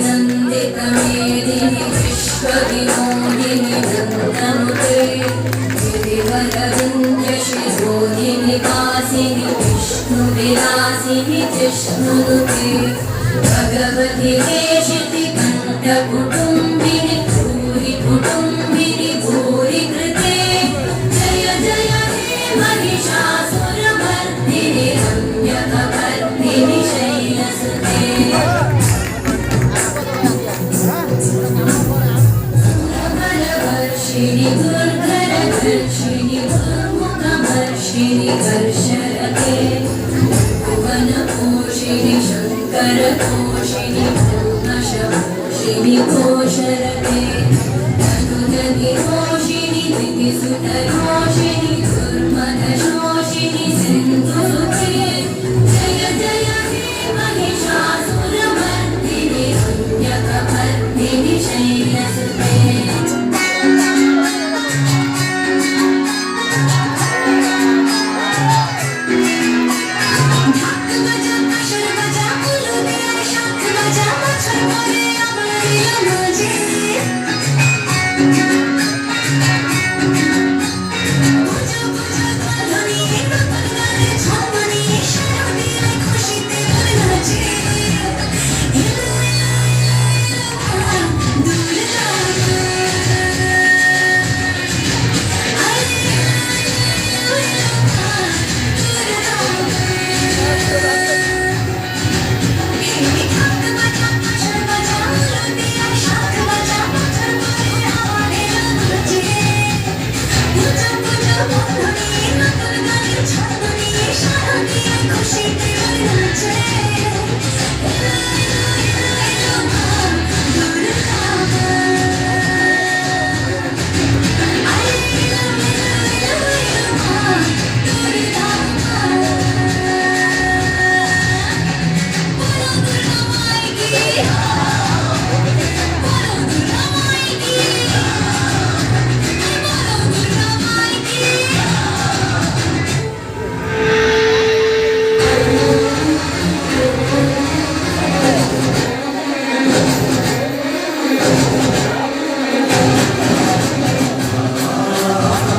नन्दितमेदिनि विश्वविनोदिनि नन्दनुते गिरिवरविन्द्यशिरोधिनि वासिनि विष्णुविलासिनि जिष्णुनुते भगवति देशिति कण्ठकुटुम्बिनि भूरि कुटुम्बिनि भूरि कृते जय जय हे महिषासुरमर्दिनि रम्यकपर्दिनि शैलसुते सुरबलवर्षिणि दुर्धरधर्षिणि दुर्मुखमर्षिणि कर्षरते भुवनपोषिणि शङ्करतोषिणि भूमशपोषिणि घोषरते धनुधनिघोषिणि दिविसुतरोषिणि दुर्मदशोषिणि सिन्धुसुते जय जय हे महिषासुरमर्दिनि रम्यकपर्दिनि शैलसुते Bye.